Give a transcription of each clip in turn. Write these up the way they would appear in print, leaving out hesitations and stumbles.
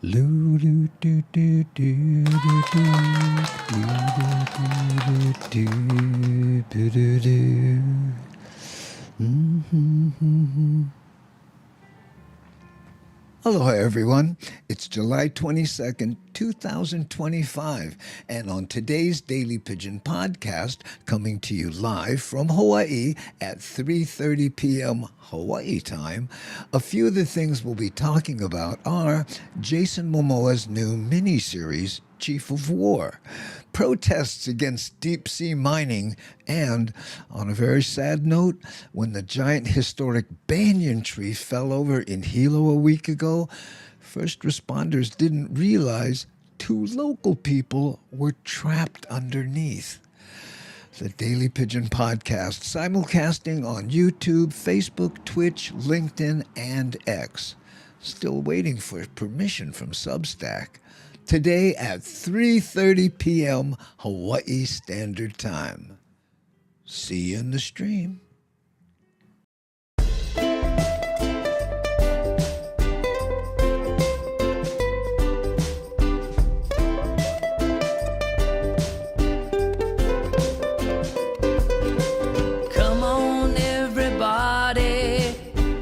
Loo doo doo doo doo doo doo doo doo doo doo. Aloha, everyone. It's July 22nd, 2025, and on today's Daily Pidgin podcast, coming to you live from Hawaii at 3:30 p.m. Hawaii time, a few of the things we'll be talking about are Jason Momoa's new miniseries, Chief of War, protests against deep-sea mining, and, on a very sad note, when the giant historic banyan tree fell over in Hilo a week ago, first responders didn't realize two local people were trapped underneath. The Daily Pidgin Podcast, simulcasting on YouTube, Facebook, Twitch, LinkedIn, and X. Still waiting for permission from Substack. Today at 3:30 p.m. Hawaii Standard Time. See you in the stream. Come on, everybody,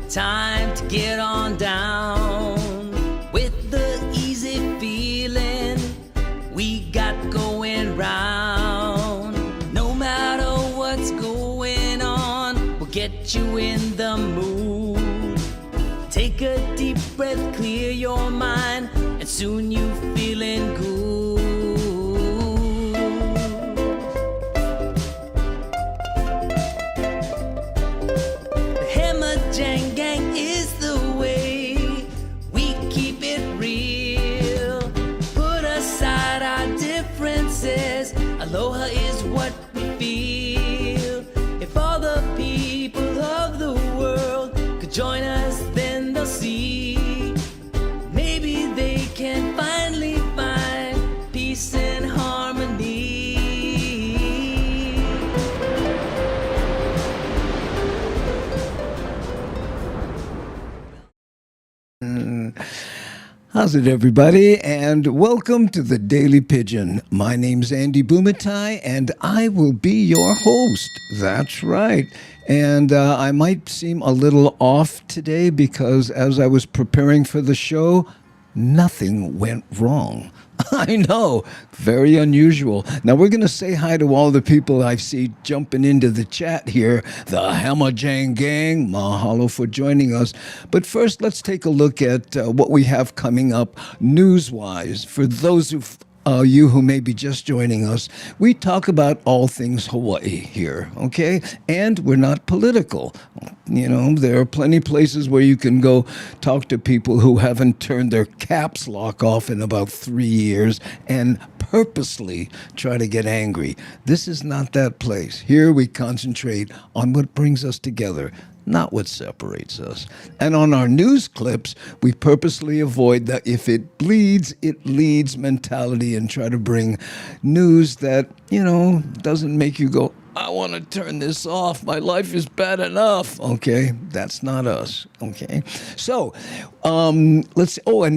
time to get on down with the easy feeling we got going round. No matter what's going on, we'll get you in the mood. Take a deep breath, clear your mind, and soon you feeling good. The Hammer Jang Gang is the way we keep it real. Put aside our differences, aloha is what we feel. If all the people of the world could join us, then they'll see. Maybe they can finally find peace and harmony. How's it, everybody? And welcome to the Daily Pidgin. My name's Andy Bumatai, and I will be your host. That's right. And I might seem a little off today because as I was preparing for the show, nothing went wrong. I know, very unusual. Now we're going to say hi to all the people I see jumping into the chat here. The Hammer Jang Gang, mahalo for joining us. But first, let's take a look at what we have coming up news-wise. For those you who may be just joining us, we talk about all things Hawaii here, okay? And we're not political. You know, there are plenty of places where you can go talk to people who haven't turned their caps lock off in about 3 years and purposely try to get angry. This is not that place. Here we concentrate on what brings us together, not what separates us. And on our news clips, we purposely avoid the if it bleeds, it leads mentality and try to bring news that, you know, doesn't make you go, I want to turn this off. My life is bad enough. Okay, that's not us. Okay, so and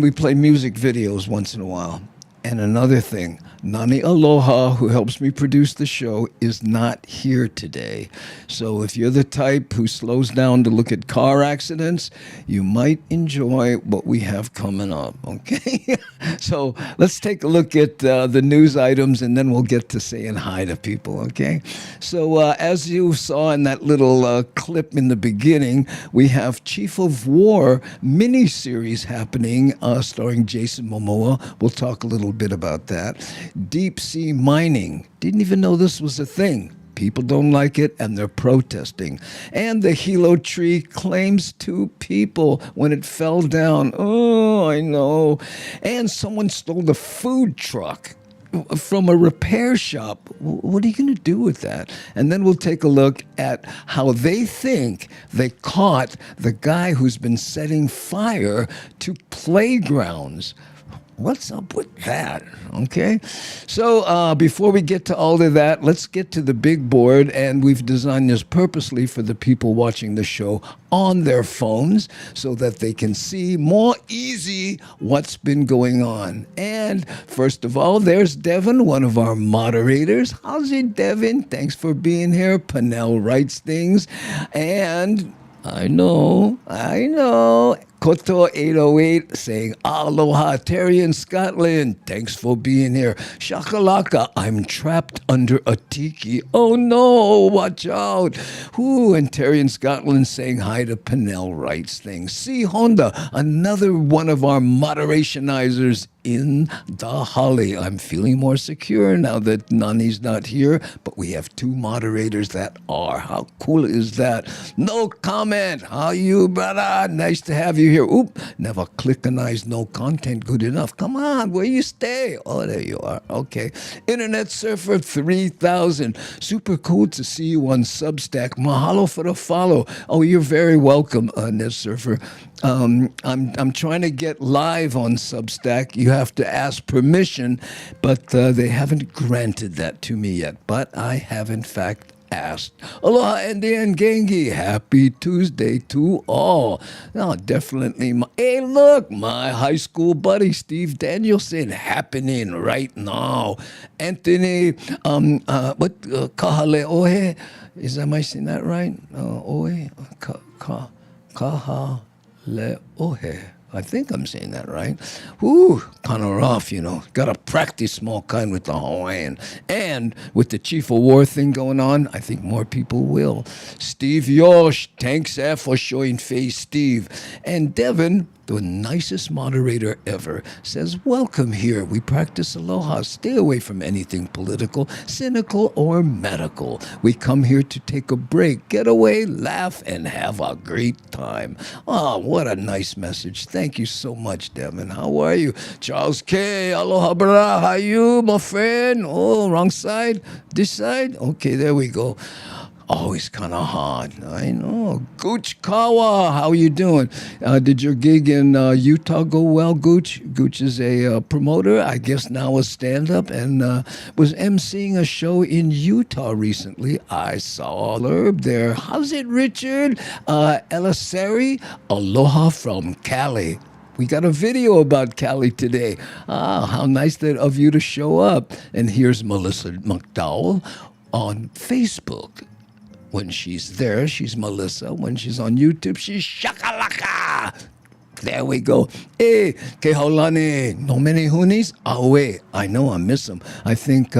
we play music videos once in a while. And another thing, Nani Aloha, who helps me produce the show, is not here today. So if you're the type who slows down to look at car accidents, you might enjoy what we have coming up, okay? So let's take a look at the news items, and then we'll get to saying hi to people, okay? So as you saw in that little clip in the beginning, we have Chief of War miniseries happening, starring Jason Momoa. We'll talk a little bit about that. Deep sea mining. Didn't even know this was a thing. People don't like it, and they're protesting. And the Hilo tree claims 2 people when it fell down. Oh, I know. And someone stole the food truck from a repair shop. What are you going to do with that? And then we'll take a look at how they think they caught the guy who's been setting fire to playgrounds. What's up with that? Okay. So before we get to all of that, let's get to the big board. And we've designed this purposely for the people watching the show on their phones so that they can see more easy what's been going on. And first of all, there's Devin, one of our moderators. How's it, Devin? Thanks for being here. Panel writes things. And I know. Koto 808 saying, Aloha, Terry in Scotland. Thanks for being here. Shakalaka, I'm trapped under a tiki. Oh no, watch out. Ooh, and Terry in Scotland saying hi to Penel writes things. C. Honda, another one of our moderationizers in the Holly. I'm feeling more secure now that Nani's not here, but we have two moderators that are. How cool is that? No comment. How you, brother? Nice to have you here. Oop, never clickanize no content good enough. Come on, where you stay? Oh, there you are. Okay. Internet Surfer 3000. Super cool to see you on Substack. Mahalo for the follow. Oh, you're very welcome, Net Surfer. I'm trying to get live on Substack. You have to ask permission, but they haven't granted that to me yet. But I have, in fact, asked. Aloha, Andy and Gengi. Happy Tuesday to all. Now, definitely. Hey, look, my high school buddy, Steve Danielson, happening right now. Anthony, Kahale Ohe. Am I saying that right? Ohe? Le'ohe. I think I'm saying that right. Whew, kind of rough, Got to practice small kind with the Hawaiian. And with the Chief of War thing going on, I think more people will. Steve Yosh, thanks for showing face, Steve. And Devin, the nicest moderator ever, says, welcome here. We practice aloha. Stay away from anything political, cynical, or medical. We come here to take a break, get away, laugh, and have a great time. Oh, what a nice message. Thank you so much, Devin. How are you? Charles K. Aloha, brah. How are you, my friend? Oh, wrong side? This side? Okay, there we go. Always kind of hard. I know. Gooch Kawa, how you doing? Did your gig in Utah go well, Gooch? Gooch is a promoter, I guess now a stand-up, and was emceeing a show in Utah recently. I saw Herb there. How's it, Richard? Elisari, aloha from Cali. We got a video about Cali today. How nice of you to show up. And here's Melissa McDowell on Facebook. When she's there, she's Melissa. When she's on YouTube, she's Shakalaka. There we go. Hey, Kehaulani, no many hunis? Awe, I know, I miss them. I think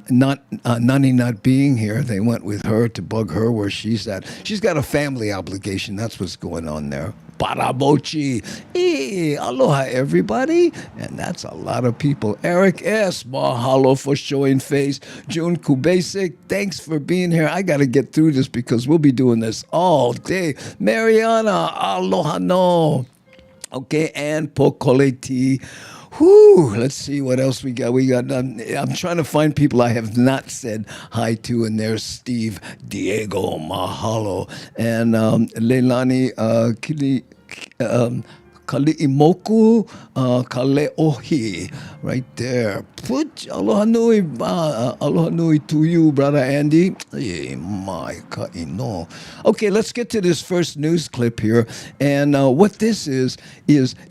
Nani not being here, they went with her to bug her where she's at. She's got a family obligation. That's what's going on there. Parabochi. Hey, aloha, everybody. And that's a lot of people. Eric S., mahalo for showing face. June Kubasic, thanks for being here. I got to get through this because we'll be doing this all day. Mariana, aloha no. Okay, and Pokoleti. Whew, let's see what else we got. I'm trying to find people I have not said hi to, and there's Steve Diego, mahalo, and Leilani Kali'imoku Kale'ohi, right there. Put aloha nui to you, brother Andy. Yeah, my ka'ino. Okay, let's get to this first news clip here. And what this is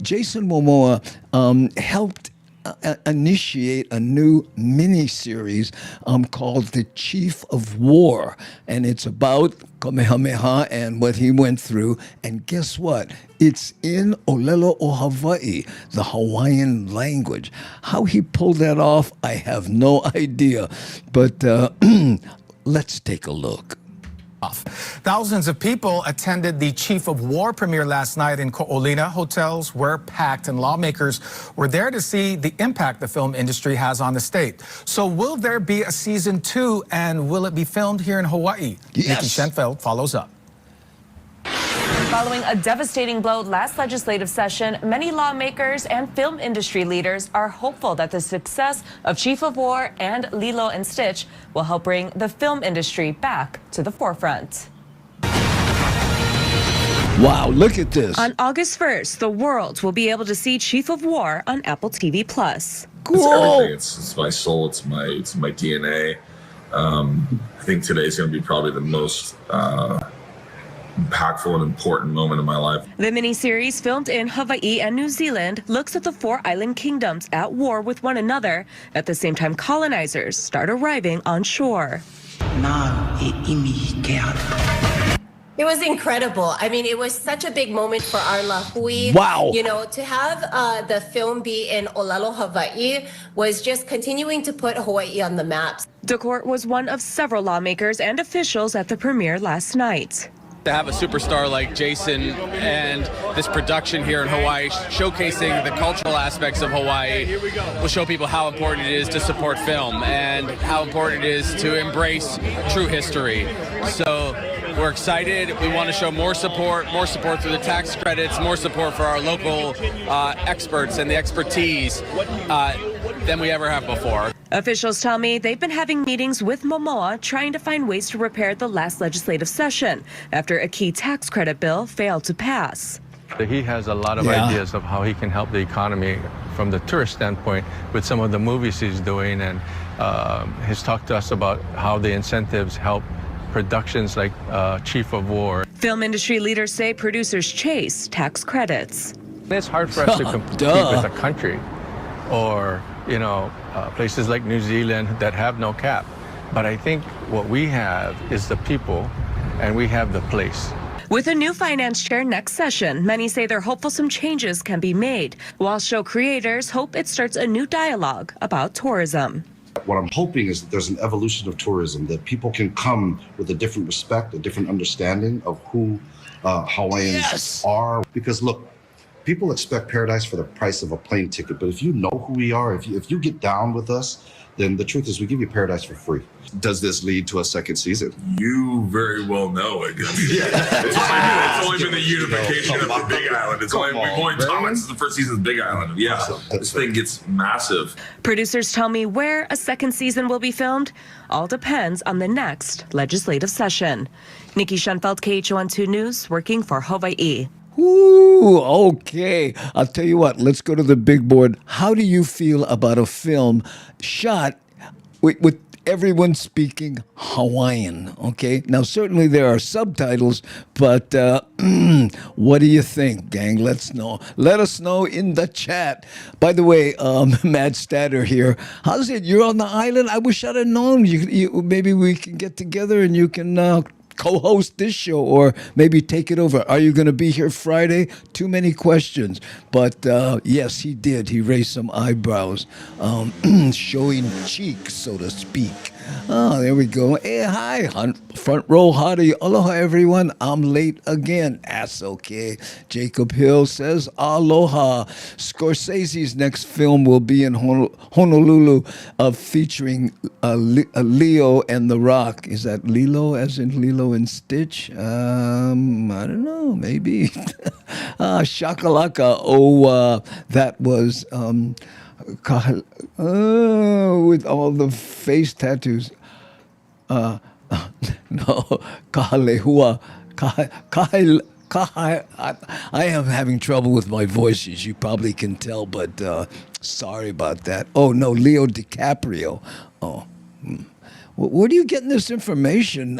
Jason Momoa helped initiate a new mini-series called The Chief of War. And it's about Kamehameha and what he went through. And guess what? It's in Olelo o Hawaii, the Hawaiian language. How he pulled that off, I have no idea. But let's take a look. Thousands of people attended the Chief of War premiere last night in Ko'olina. Hotels were packed and lawmakers were there to see the impact the film industry has on the state. So will there be a season 2 and will it be filmed here in Hawaii? Yes. Nikki Schenfeld follows up. Following a devastating blow last legislative session, many lawmakers and film industry leaders are hopeful that the success of Chief of War and Lilo and Stitch will help bring the film industry back to the forefront. Wow, look at this. On August 1st, the world will be able to see Chief of War on Apple TV+. It's Cool. everything. It's my soul. It's my DNA. I think today's going to be probably the most impactful and important moment of my life. The miniseries, filmed in Hawaii and New Zealand, looks at the four island kingdoms at war with one another at the same time colonizers start arriving on shore. It was incredible. I mean, it was such a big moment for our lahui. Wow. You know, to have the film be in Olelo, Hawaii was just continuing to put Hawaii on the map. DeCourt was one of several lawmakers and officials at the premiere last night. To have a superstar like Jason and this production here in Hawaii showcasing the cultural aspects of Hawaii will show people how important it is to support film and how important it is to embrace true history. So we're excited. We want to show more support through the tax credits, more support for our local experts and the expertise than we ever have before. Officials tell me they've been having meetings with Momoa trying to find ways to repair the last legislative session after a key tax credit bill failed to pass. He has a lot of ideas of how he can help the economy from the tourist standpoint with some of the movies he's doing, and he's talked to us about how the incentives help productions like Chief of War. Film industry leaders say producers chase tax credits. It's hard for us to compete with a country or, you know, places like New Zealand that have no cap. But I think what we have is the people, and we have the place. With a new finance chair next session, many say they're hopeful some changes can be made, while show creators hope it starts a new dialogue about tourism. What I'm hoping is that there's an evolution of tourism, that people can come with a different respect, a different understanding of who Hawaiians are. Because look, people expect paradise for the price of a plane ticket, but if you know who we are, if you get down with us, then the truth is we give you paradise for free. Does this lead to a second season? You very well know it. It's only been the unification of the Big Island. We've only talked since the first season of Big Island. Yeah, this thing gets massive. Producers tell me where a second season will be filmed all depends on the next legislative session. Nikki Schoenfeld, KHON2 News, working for Hawaii. Ooh, okay. I'll tell you what, let's go to the big board. How do you feel about a film shot with everyone speaking Hawaiian? Okay. Now, certainly there are subtitles, but what do you think, gang? Let us know in the chat. By the way, Matt Statter here. How's it? You're on the island? I wish I'd have known. Maybe we can get together and you can co-host this show or maybe take it over. Are you going to be here Friday? Too many questions. But yes, he did. He raised some eyebrows, showing cheek, so to speak. Oh, there we go. Hey, hi, front row hottie. Aloha, everyone. I'm late again. That's okay. Jacob Hill says aloha. Scorsese's next film will be in Honolulu, featuring Leo and The Rock. Is that Lilo, as in Lilo and Stitch? I don't know. Maybe. Shakalaka. Oh, that was... with all the face tattoos. No, kahalehua. I am having trouble with my voice, as you probably can tell, but sorry about that. Oh, no, Leo DiCaprio. Oh, where are you getting this information?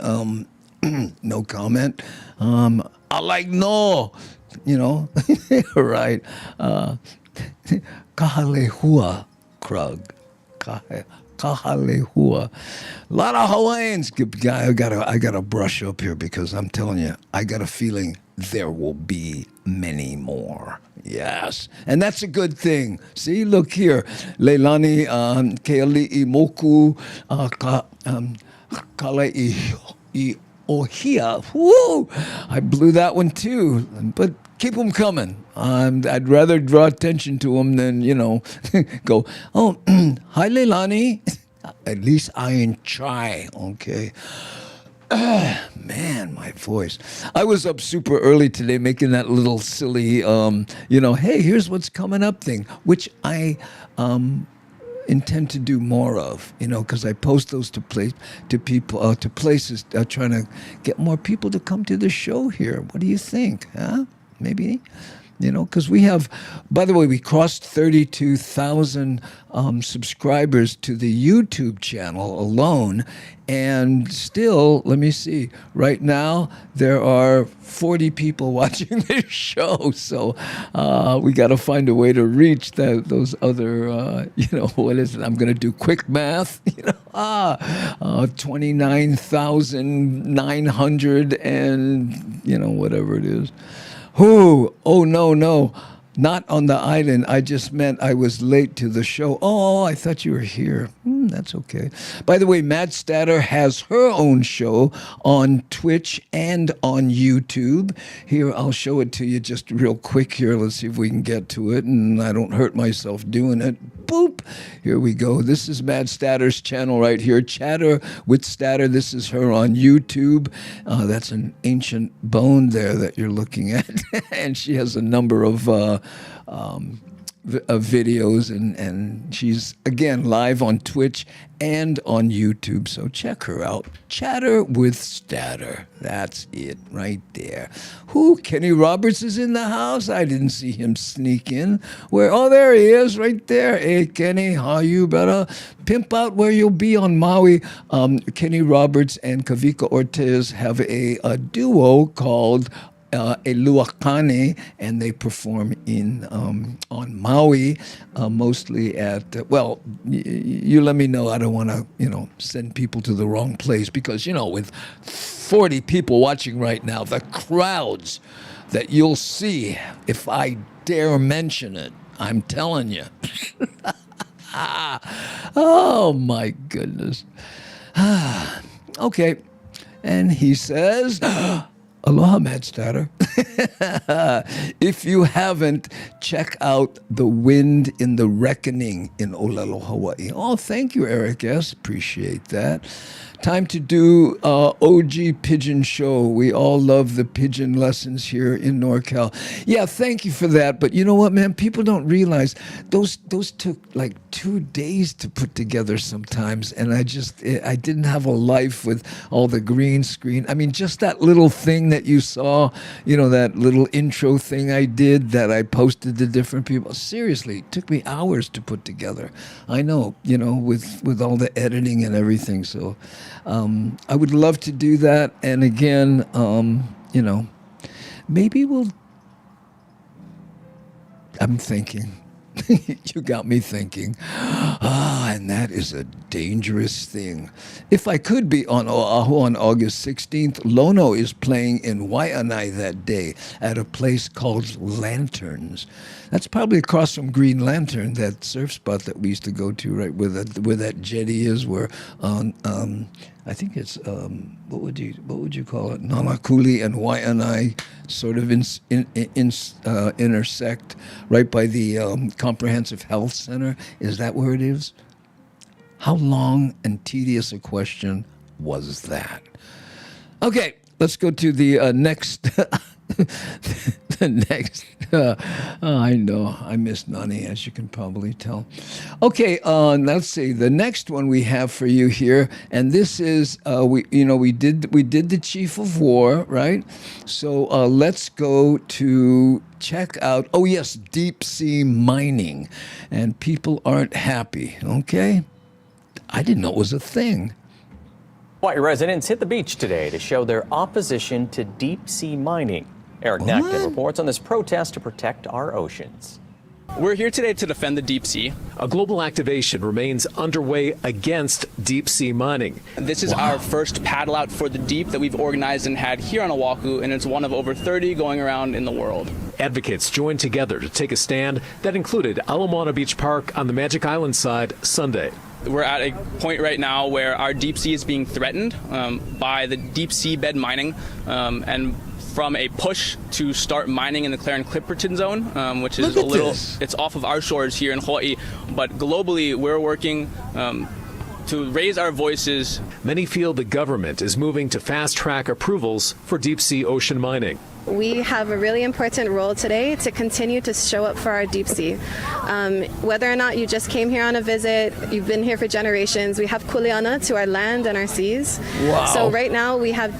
No comment. I like no, you know, right. Kahalehua, Krug. Kahalehua. A lot of Hawaiians. I gotta brush up here because I'm telling you, I got a feeling there will be many more. Yes, and that's a good thing. See, look here, Leilani, Keali'i Moku, Kalai Ohia. Woo! I blew that one too, but keep them coming. I'd rather draw attention to them than, go, oh, hi, Leilani. At least I try, okay? Man, my voice. I was up super early today making that little silly, hey, here's what's coming up thing, which I intend to do more of, because I post those to people, to places, trying to get more people to come to the show here. What do you think? Huh? Maybe, because we have, by the way, we crossed 32,000 subscribers to the YouTube channel alone. And still, let me see, right now there are 40 people watching this show. So we got to find a way to reach those other, what is it? I'm going to do quick math, 29,900 and, whatever it is. Oh, no. Not on the island. I just meant I was late to the show. Oh, I thought you were here. That's okay. By the way, Mad Statter has her own show on Twitch and on YouTube. Here, I'll show it to you just real quick here. Let's see if we can get to it, and I don't hurt myself doing it. Boop. Here we go. This is Mad Statter's channel right here. Chatter with Statter. This is her on YouTube. That's an ancient bone there that you're looking at. And she has a number of videos, and she's, again, live on Twitch and on YouTube. So check her out. Chatter with Statter. That's it right there. Kenny Roberts is in the house? I didn't see him sneak in. Where? Oh, there he is right there. Hey, Kenny, how you? Better pimp out where you'll be on Maui. Kenny Roberts and Kavika Ortiz have a duo called Eluakane, and they perform on Maui, mostly at, you let me know. I don't want to, send people to the wrong place because, with 40 people watching right now, the crowds that you'll see if I dare mention it, I'm telling you. Oh, my goodness. Okay. And he says... Aloha, Mad Statter. If you haven't, check out The Wind in the Reckoning in Olelo, Hawaii. Oh, thank you, Eric S. Appreciate that. Time to do OG Pidgin show. We all love the Pidgin lessons here in NorCal. Yeah, thank you for that. But you know what, man? People don't realize those took like 2 days to put together sometimes. And I didn't have a life with all the green screen. I mean, just that little thing that you saw, that little intro thing I did that I posted to different people. Seriously, it took me hours to put together. I know, with all the editing and everything. So I would love to do that. And again, maybe I'm thinking. You got me thinking. And that is a dangerous thing. If I could be on Oahu on August 16th, Lono is playing in Waianae that day at a place called Lanterns. That's probably across from Green Lantern, that surf spot that we used to go to, right, where that jetty is, where I think it's what would you call it? Nanakuli and Waianae sort of intersect right by the Comprehensive Health Center. Is that where it is? How long and tedious a question was that? Okay, let's go to the next. I know, I miss Nani, as you can probably tell. Okay, let's see. The next one we have for you here, and this is we did the Chief of War, right? So let's go to check out. Oh yes, deep sea mining, and people aren't happy. Okay, I didn't know it was a thing. Hawaii residents hit the beach today to show their opposition to deep sea mining. Eric Nackton reports on this protest to protect our oceans. We're here today to defend the deep sea. A global activation remains underway against deep sea mining. This is our first paddle out for the deep that we've organized and had here on Oahu, and it's one of over 30 going around in the world. Advocates joined together to take a stand that included Ala Moana Beach Park on the Magic Island side Sunday. We're at a point right now where our deep sea is being threatened by the deep sea bed mining, and from a push to start mining in the Claren-Clipperton zone, which is it's off of our shores here in Hawaii. But globally, we're working to raise our voices. Many feel the government is moving to fast-track approvals for deep-sea ocean mining. We have a really important role today to continue to show up for our deep sea. Whether or not you just came here on a visit, you've been here for generations, we have kuleana to our land and our seas. Wow. So right now we have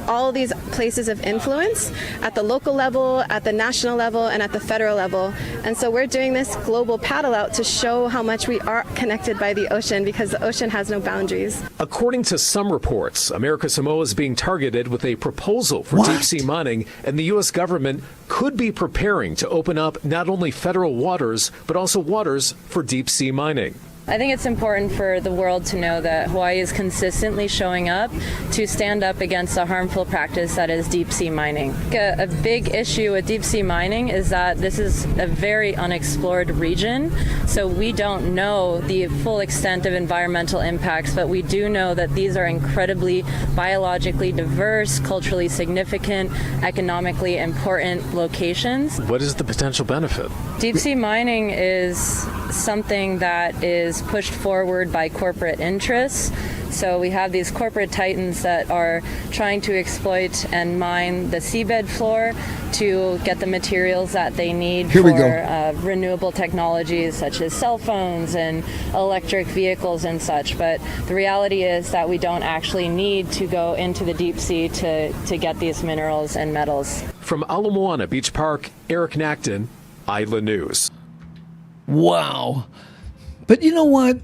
all these places of influence at the local level, at the national level, and at the federal level. And so we're doing this global paddle out to show how much we are connected by the ocean, because the ocean has no boundaries. According to some reports, America Samoa is being targeted with a proposal for deep-sea mining, and the U.S. government could be preparing to open up not only federal waters, but also waters for deep-sea mining. I think it's important for the world to know that Hawaii is consistently showing up to stand up against a harmful practice that is deep sea mining. A big issue with deep sea mining is that this is a very unexplored region, so we don't know the full extent of environmental impacts, but we do know that these are incredibly biologically diverse, culturally significant, economically important locations. What is the potential benefit? Deep sea mining is something that is pushed forward by corporate interests. So we have these corporate titans that are trying to exploit and mine the seabed floor to get the materials that they need for renewable technologies such as cell phones and electric vehicles and such. But the reality is that we don't actually need to go into the deep sea to get these minerals and metals. From Ala Moana Beach Park, Eric Nacton, Isla News. Wow. But you know what?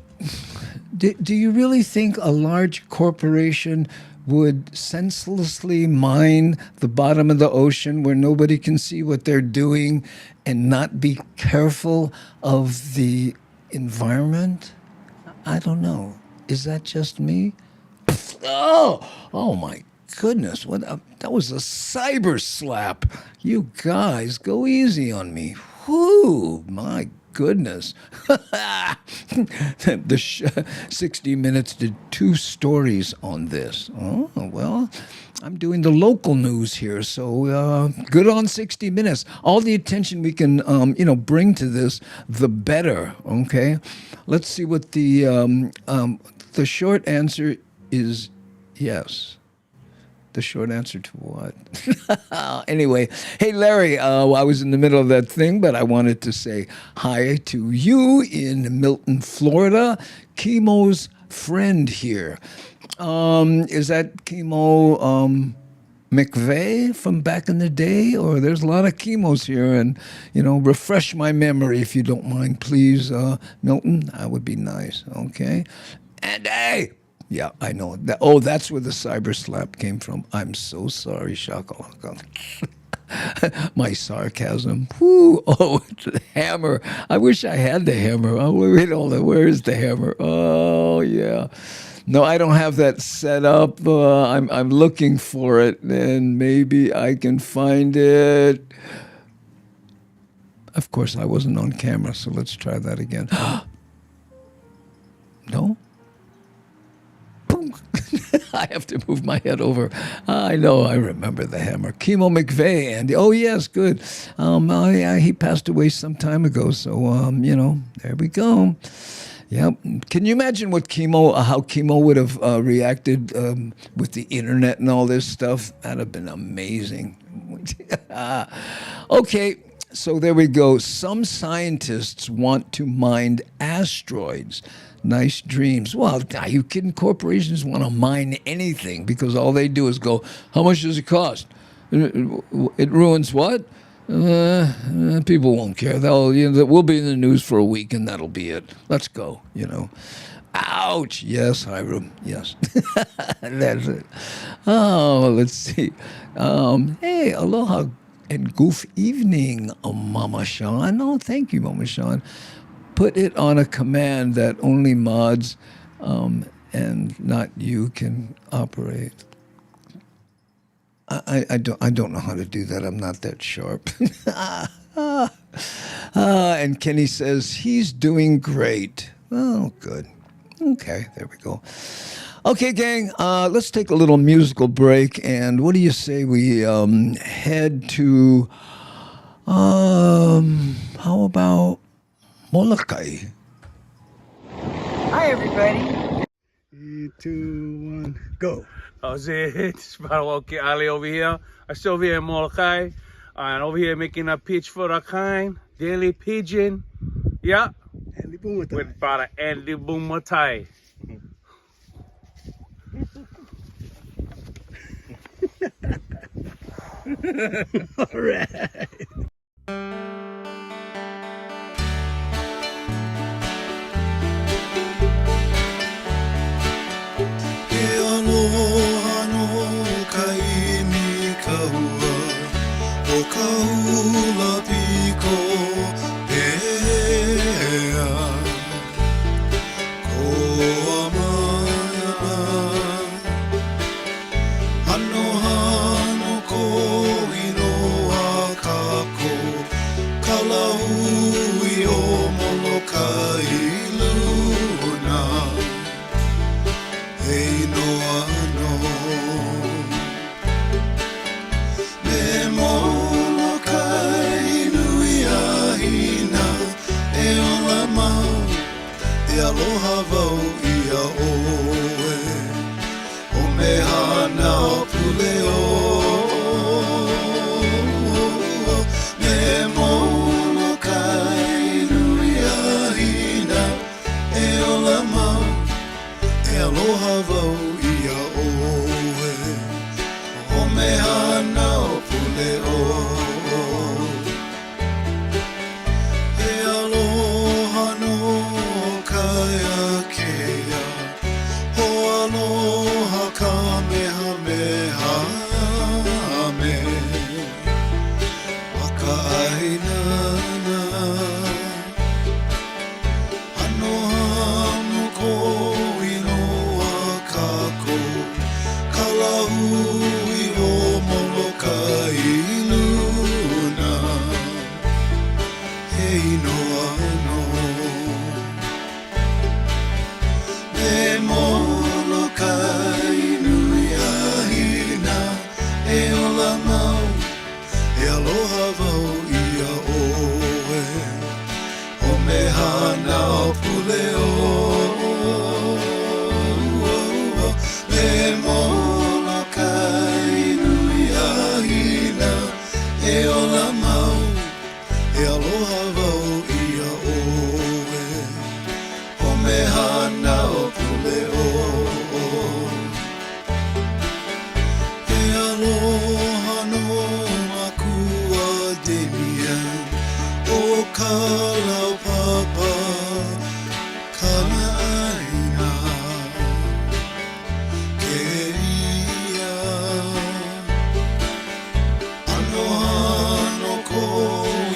Do you really think a large corporation would senselessly mine the bottom of the ocean where nobody can see what they're doing and not be careful of the environment? I don't know. Is that just me? Oh my goodness. That was a cyber slap. You guys, go easy on me. Whoo, my goodness. 60 Minutes did 2 stories on this. Oh, well, I'm doing the local news here, so good on 60 Minutes. All the attention we can, bring to this, the better, okay? Let's see what the short answer is yes. The short answer to what? Anyway, hey, Larry, I was in the middle of that thing, but I wanted to say hi to you in Milton, Florida. Chemo's friend here. Is that Chemo McVeigh from back in the day? Or there's a lot of Chemos here, and, refresh my memory if you don't mind, please, Milton. That would be nice, okay? And hey! Yeah, I know. That's where the cyber slap came from. I'm so sorry, Shakalaka. My sarcasm. Whoo! Oh, the hammer. I wish I had the hammer. Oh, wait, hold on. Where is the hammer? Oh, yeah. No, I don't have that set up. I'm looking for it, and maybe I can find it. Of course, I wasn't on camera, so let's try that again. No? I have to move my head over. I know, I remember the hammer. Chemo McVeigh, and oh yes, good. Yeah, he passed away some time ago, so there we go. Yep. Can you imagine how Chemo would have reacted with the internet and all this stuff? That'd have been amazing. Okay. So there we go. Some scientists want to mine asteroids. Nice dreams. Well, are you kidding? Corporations want to mine anything because all they do is go, how much does it cost? It ruins what? People won't care. We'll be in the news for a week and that'll be it. Let's go, Ouch. Yes, Hiram. Yes. That's it. Oh, let's see. Hey, aloha. And goof evening, Mama Sean. Oh, thank you, Mama Sean. Put it on a command that only mods and not you can operate. I don't know how to do that. I'm not that sharp. And Kenny says he's doing great. Oh, good. Okay, there we go. Okay, gang, let's take a little musical break, and what do you say we head to, how about Molokai? Hi, everybody. 3, 2, 1, go. It's Baroque Ali over here. I'm still over here in Molokai. And over here making a pitch for the kind. Daily Pidgin. Yeah. Andy Bumatai. With Brother Andy Bumatai. All right. Aloha vau ia oe o me hana puleo me mono kai nui a hina e ola mau e aloha vau ia oe o me hana puleo e aloha no aloha kamehameha me wakainana ano ko inoa kako kalahui o Molokai luna hei noa no me Molokai nui a hina e ola mau e aloha vau ia oe o me hana puleo me Molokai nui a hina e ola mau e aloha vau ia oe o me hana puleo e aloha no makua demian o ka lau papa kana aina ke ia ano ko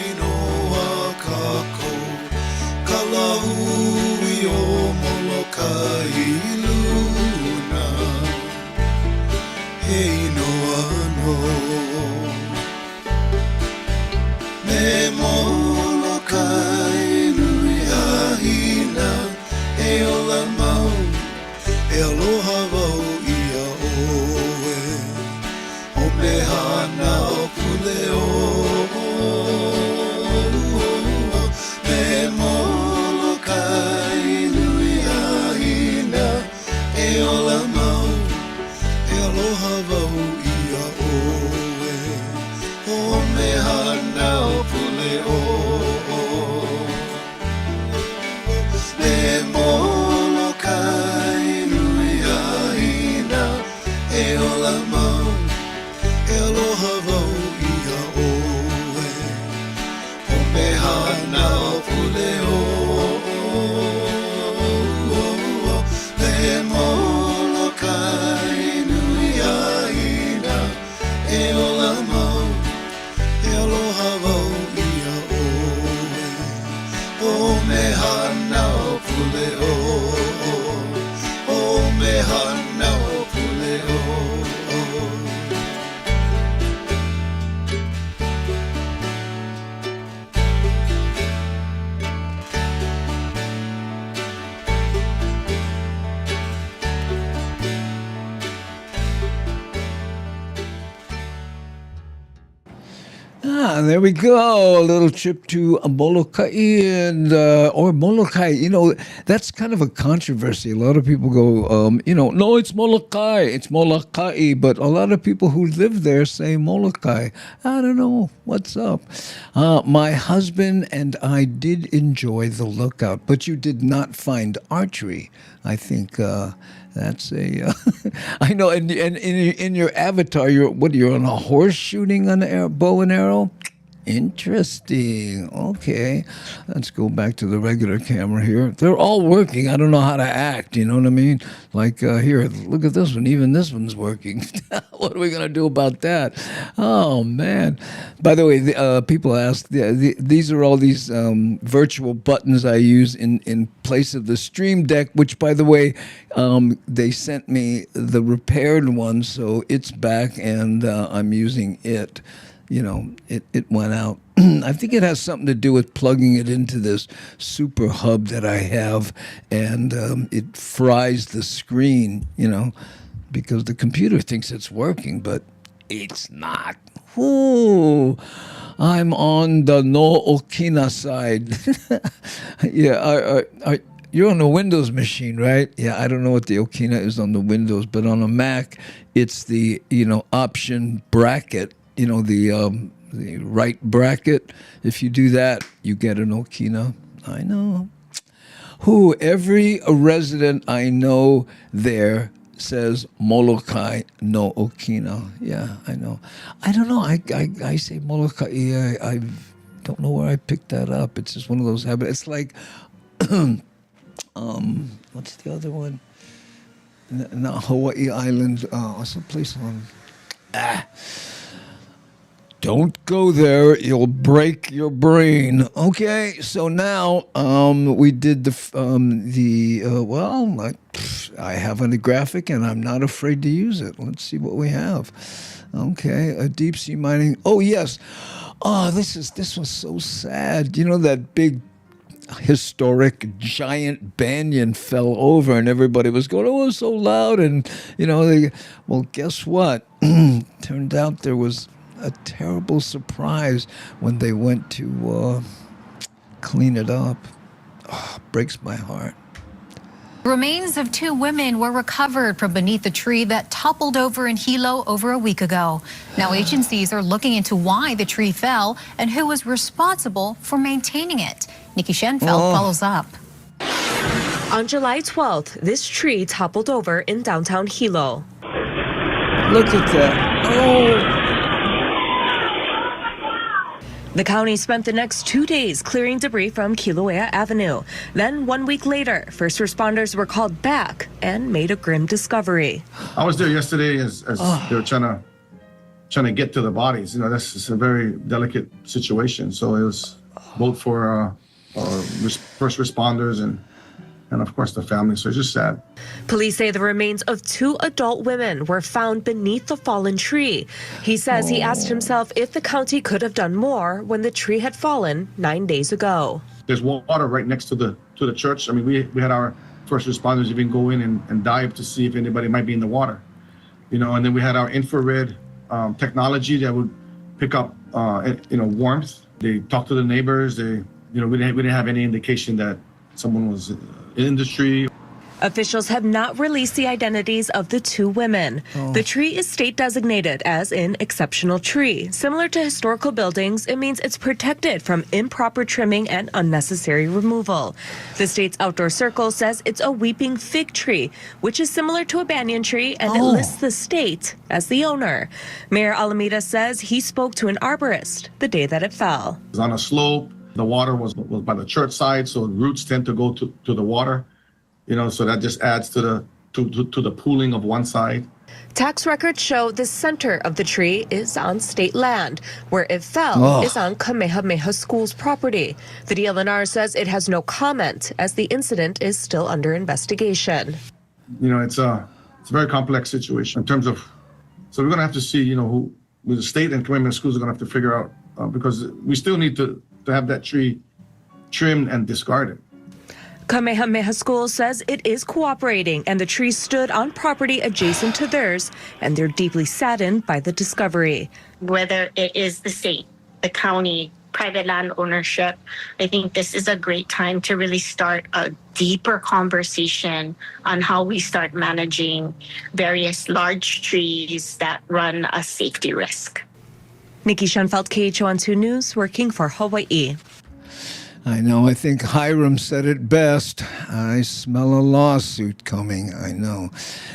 inoa kako kalahui o Molokai luna hei noa no me Molokai nui a hina e ola mau e aloha vau ia oe o me hana puleo me Molokai nui a hina e ola mau e aloha vau ia oe Yeah, there we go. A little trip to Molokai or Molokai. You know, that's kind of a controversy. A lot of people go, no, it's Molokai. It's Molokai. But a lot of people who live there say Molokai. I don't know. What's up? My husband and I did enjoy the lookout, but you did not find archery. I think that's a. I know, and in your avatar, you're on a horse shooting an bow and arrow. Interesting. Okay, let's go back to the regular camera here. They're all working. I don't know how to act. You know what I mean? Like here, look at this one. Even this one's working. What are we gonna do about that? Oh man! By the way, people ask. These are all these virtual buttons I use in place of the Stream Deck. Which, by the way, they sent me the repaired one, so it's back, and I'm using it. You know, it went out. I think it has something to do with plugging it into this super hub that I have, and it fries the screen, because the computer thinks it's working, but it's not. Ooh, I'm on the no Okina side. Yeah, you're on the Windows machine, right? Yeah, I don't know what the Okina is on the Windows, but on a Mac, it's the, option bracket. The right bracket. If you do that, you get an Okina. I know. Every resident I know there says Molokai no Okina. Yeah, I know. I don't know. I say Molokai. I don't know where I picked that up. It's just one of those habits. It's like, what's the other one? Not Hawaii Island. What's the place on? Don't go there. You'll break your brain. Okay, so now we did I have a graphic and I'm not afraid to use it. Let's see what we have. Okay, a deep sea mining. Oh yes. Oh, this was so sad. You know that big historic giant banyan fell over and everybody was going, oh, it was so loud, and well, guess what? Turned out there was a terrible surprise when they went to clean it up. Oh, breaks my heart. Remains of two women were recovered from beneath the tree that toppled over in Hilo over a week ago. Now agencies are looking into why the tree fell and who was responsible for maintaining it. Nikki Schenfeld follows up. On July 12th, this tree toppled over in downtown Hilo. Look at that. Oh. The county spent the next 2 days clearing debris from Kilauea Avenue. Then 1 week later, first responders were called back and made a grim discovery. I was there yesterday as they were trying to get to the bodies. This is a very delicate situation. So it was both for first responders and of course the family. So it's just sad. Police say the remains of two adult women were found beneath the fallen tree. He says he asked himself if the county could have done more when the tree had fallen 9 days ago. There's water right next to the church. I mean, we had our first responders even go in and dive to see if anybody might be in the water. And then we had our infrared technology that would pick up warmth. They talked to the neighbors. We didn't have any indication that someone was in the tree. Officials have not released the identities of the two women. The tree is state designated as an exceptional tree. Similar to historical buildings, it means it's protected from improper trimming and unnecessary removal. The state's outdoor circle says it's a weeping fig tree, which is similar to a banyan tree, and it lists the state as the owner. Mayor Alameda says he spoke to an arborist the day that it fell. It was on a slope. The water was by the church side, so roots tend to go to the water. So that just adds to the pooling of one side. Tax records show the center of the tree is on state land. Where it fell is on Kamehameha School's property. The DLNR says it has no comment as the incident is still under investigation. It's a very complex situation in terms of, so we're going to have to see, who the state and Kamehameha Schools are going to have to figure out because we still need to have that tree trimmed and discarded. Kamehameha School says it is cooperating and the tree stood on property adjacent to theirs and they're deeply saddened by the discovery. Whether it is the state the county, private land ownership, I think this is a great time to really start a deeper conversation on how we start managing various large trees that run a safety risk. Nikki Schoenfeld, KHON2 News, working for Hawaii. I know. I think Hiram said it best. I smell a lawsuit coming. I know.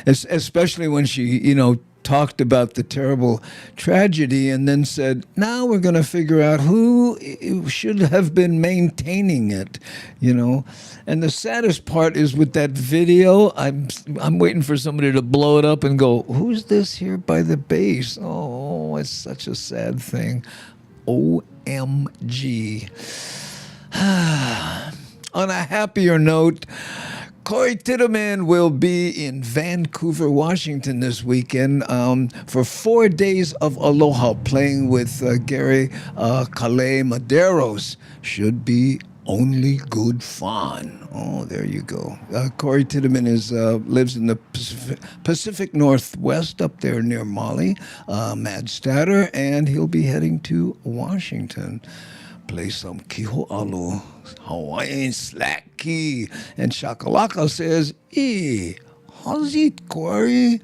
Especially when she, talked about the terrible tragedy and then said, now we're going to figure out who should have been maintaining it, And the saddest part is with that video, I'm waiting for somebody to blow it up and go, who's this here by the base? Oh, it's such a sad thing. OMG. On a happier note, Corey Titterman will be in Vancouver, Washington this weekend for 4 days of Aloha, playing with Gary Calais Maderos. Should be only good fun. Oh, there you go. Corey Titterman lives in the Pacific Northwest up there near Maui, Mad Statter, and he'll be heading to Washington. Play some Kiho'alo, Hawaiian slack key. And Shakalaka says, how's it, Corey?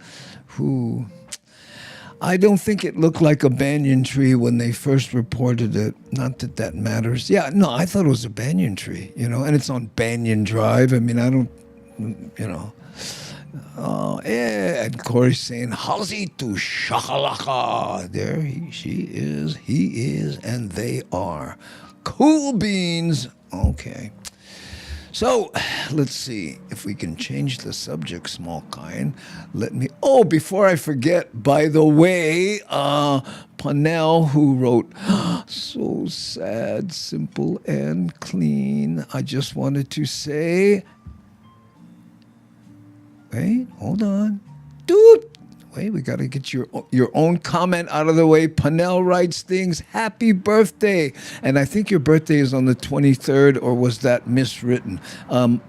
I don't think it looked like a banyan tree when they first reported it. Not that that matters. Yeah, no, I thought it was a banyan tree, and it's on Banyan Drive. I mean, I don't, Oh, yeah. And Corey's saying, how's it to Shakalaka? There she is, he is, and they are. Cool beans. Okay. So, let's see if we can change the subject, small kind. Before I forget, by the way, Panel, who wrote, so sad, simple, and clean. I just wanted to say, wait, hold on. Dude. Wait, we got to get your own comment out of the way. Panel writes things, happy birthday. And I think your birthday is on the 23rd, or was that miswritten?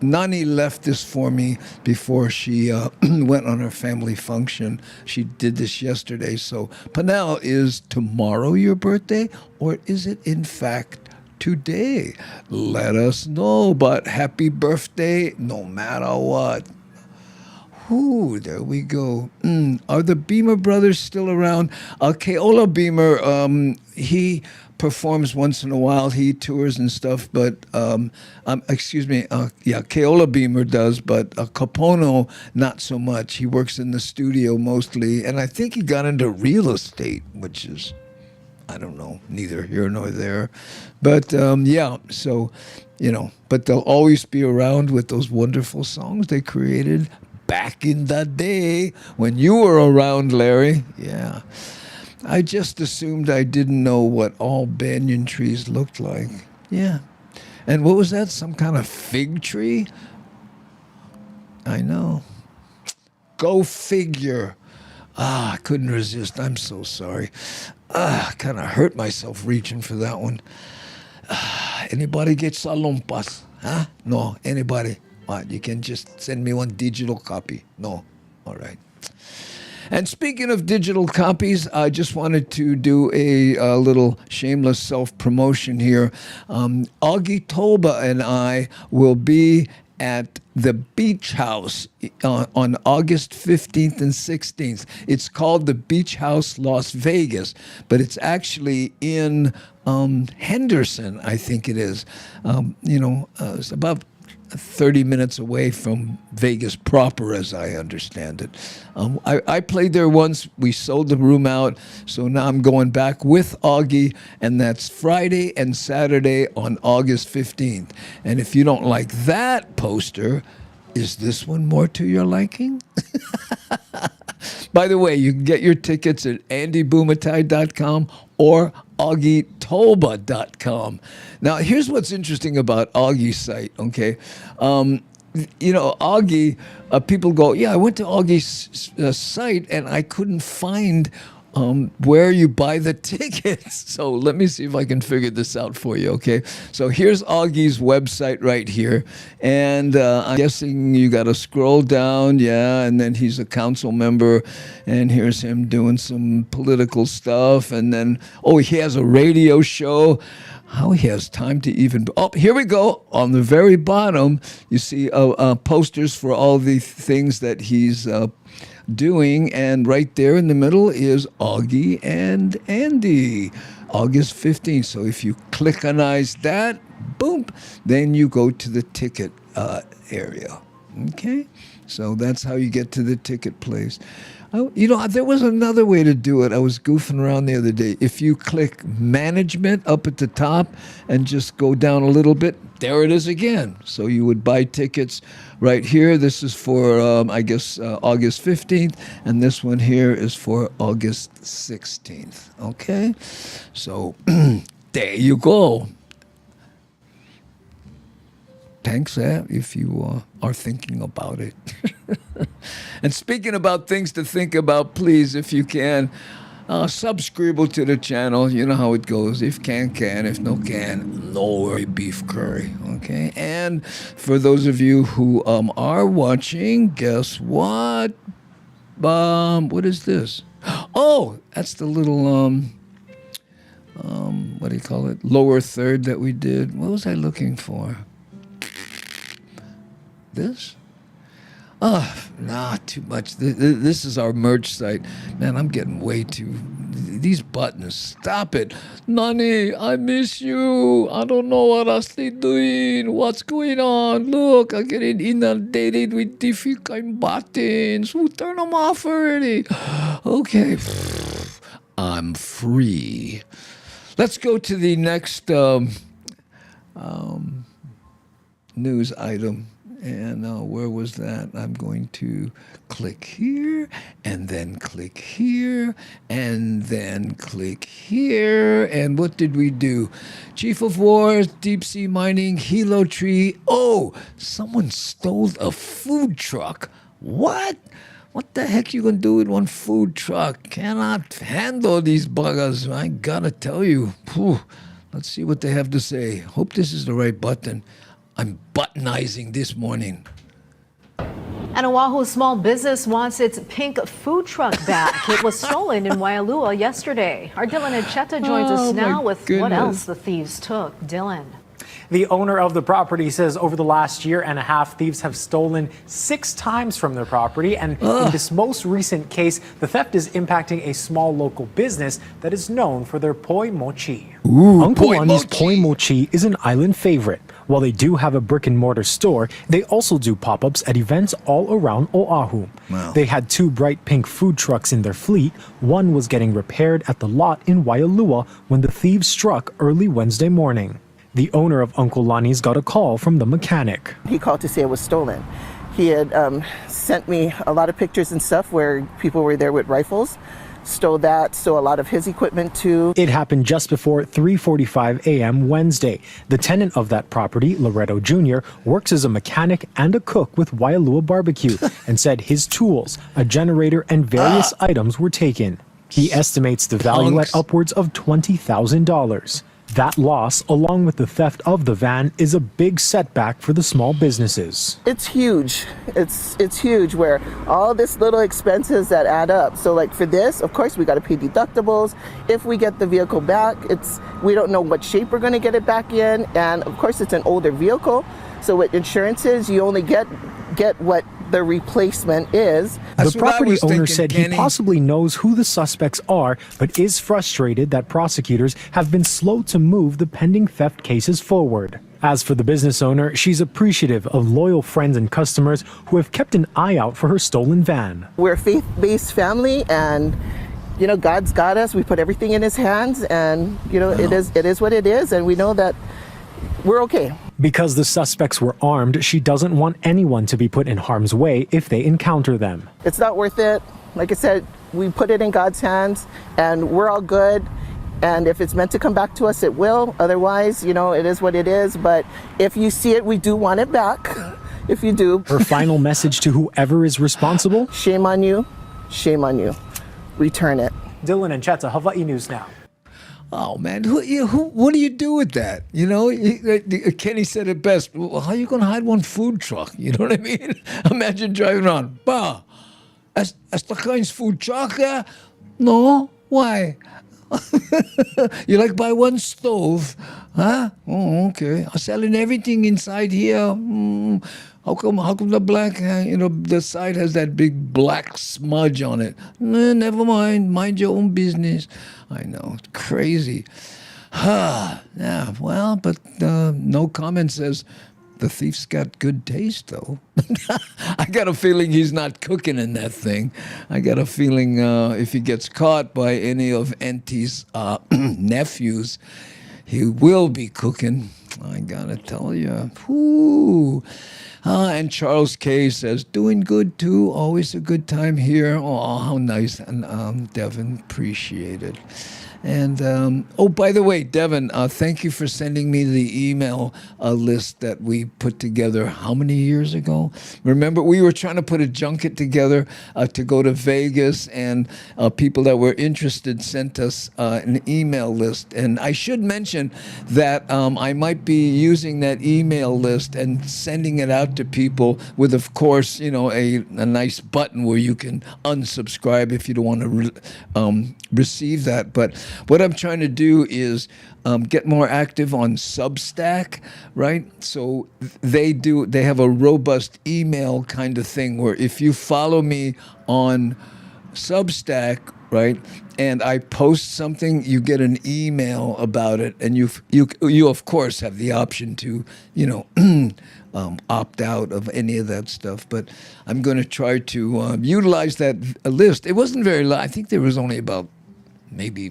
Nani left this for me before she went on her family function. She did this yesterday. So, Panel, is tomorrow your birthday, or is it in fact today? Let us know, but happy birthday no matter what. Ooh, there we go. Are the Beamer brothers still around? Keola Beamer, he performs once in a while. He tours and stuff, but, Keola Beamer does, but Kapono, not so much. He works in the studio mostly, and I think he got into real estate, which is, I don't know, neither here nor there. But, but they'll always be around with those wonderful songs they created back in the day when you were around, Larry. Yeah. I just assumed I didn't know what all banyan trees looked like. Yeah. And what was that? Some kind of fig tree? I know. Go figure. I couldn't resist. I'm so sorry. I kind of hurt myself reaching for that one. Anybody get salompas? Huh? No, anybody? You can just send me one digital copy. No. All right. And speaking of digital copies, I just wanted to do a little shameless self-promotion here. Augie Toba and I will be at the Beach House on August 15th and 16th. It's called the Beach House Las Vegas, but it's actually in Henderson, I think it is. It's about 30 minutes away from Vegas proper, as I understand it. I played there once. We sold the room out, so now I'm going back with Augie, and that's Friday and Saturday on August 15th. And if you don't like that poster, is this one more to your liking? By the way, you can get your tickets at andybumatai.com or augietoba.com. Now, here's what's interesting about Augie's site, okay? Augie, people go, yeah, I went to Augie's site and I couldn't find where you buy the tickets. So let me see if I can figure this out for you, okay? So here's Augie's website right here. And I'm guessing you got to scroll down, yeah, and then he's a council member. And here's him doing some political stuff. And then, oh, he has a radio show. How he has time to even... Oh, here we go. On the very bottom, you see posters for all the things that he's doing, and right there in the middle is Augie and Andy, August 15th. So if you click-onize that, boom, then you go to the ticket area. Okay? So that's how you get to the ticket place. Oh, you know, there was another way to do it. I was goofing around the other day. If you click management up at the top and just go down a little bit, there it is again. So you would buy tickets right here. This is for, I guess, August 15th. And this one here is for August 16th. Okay? So there you go. Thanks, if you are thinking about it. And speaking about things to think about, please, if you can, subscribe to the channel. You know how it goes. If can, if no can, no worry, beef curry. Okay? And for those of you who are watching, guess what? What is this? Oh, that's the little, what do you call it? Lower third that we did. What was I looking for? This? Oh, nah, too much. This is our merch site. Man, I'm getting way too... These buttons, stop it. Nani, I miss you. I don't know what I'm doing. What's going on? Look, I'm getting inundated with difficult buttons. Who turn them off already? Okay, I'm free. Let's go to the next news item. And where was that? I'm going to click here, and then click here, and then click here. And what did we do? Chief of War, deep sea mining, Hilo tree. Oh, someone stole a food truck. What? What the heck you gonna do with one food truck? Cannot handle these buggers. I gotta tell you. Whew. Let's see what they have to say. Hope this is the right button. I'm buttonizing this morning. An Oahu small business wants its pink food truck back. It was stolen in Waialua yesterday. Our Dylan Acheta joins us now with what else the thieves took. Dylan. The owner of the property says over the last year and a half, thieves have stolen 6 times from their property. And in this most recent case, the theft is impacting a small local business that is known for their poi mochi. Uncle Lonnie's Poi Mochi is an island favorite. While they do have a brick and mortar store, they also do pop-ups at events all around Oahu. Wow. They had 2 bright pink food trucks in their fleet. One was getting repaired at the lot in Waialua when the thieves struck early Wednesday morning. The owner of Uncle Lonnie's got a call from the mechanic. He called to say it was stolen. He had sent me a lot of pictures and stuff where people were there with rifles. Stole that, stole a lot of his equipment too. It happened just before 3:45 a.m. Wednesday. The tenant of that property, Loretto Jr., works as a mechanic and a cook with Waialua Barbecue and said his tools, a generator, and various items were taken. He estimates the value at upwards of $20,000. That loss, along with the theft of the van, is a big setback for the small businesses. It's huge. It's huge where all this little expenses that add up. So like for this, of course, we got to pay deductibles. If we get the vehicle back, we don't know what shape we're going to get it back in. And of course, it's an older vehicle. So with insurances, you only get what the replacement is. The property owner said he possibly knows who the suspects are, but is frustrated that prosecutors have been slow to move the pending theft cases forward. As for the business owner, she's appreciative of loyal friends and customers who have kept an eye out for her stolen van. We're a faith-based family, and you know, God's got us. We put everything in his hands, and you know, it is what it is, and we know that we're okay. Because the suspects were armed, she doesn't want anyone to be put in harm's way if they encounter them. It's not worth it. Like I said, we put it in God's hands, and we're all good. And if it's meant to come back to us, it will. Otherwise, you know, it is what it is. But if you see it, we do want it back. If you do. Her final message to whoever is responsible? Shame on you. Shame on you. Return it. Dylan and Cheta, Hawaii News Now. Oh man, what do you do with that? You know, Kenny said it best. Well, how are you going to hide one food truck? You know what I mean? Imagine driving around. Bah, esta kain's food truck there? No, why? You like buy one stove, huh? Oh, okay. I'm selling everything inside here. How come the black, the side has that big black smudge on it? Never mind. Mind your own business. I know. It's crazy. Yeah, well, but no comment says the thief's got good taste, though. I got a feeling he's not cooking in that thing. I got a feeling if he gets caught by any of Auntie's nephews, he will be cooking. I gotta tell you. Whoo. And Charles K. says, doing good too. Always a good time here. Oh, how nice. And Devin, appreciate it. And, oh, by the way, Devin, thank you for sending me the email list that we put together how many years ago? Remember, we were trying to put a junket together to go to Vegas, and people that were interested sent us an email list. And I should mention that I might be using that email list and sending it out to people with, of course, a nice button where you can unsubscribe if you don't want to receive that. But what I'm trying to do is get more active on Substack, right? So they have a robust email kind of thing where if you follow me on Substack, right, and I post something, you get an email about it, and you of course have the option to, opt out of any of that stuff. But I'm going to try to utilize that list. It wasn't very long. I think there was only about maybe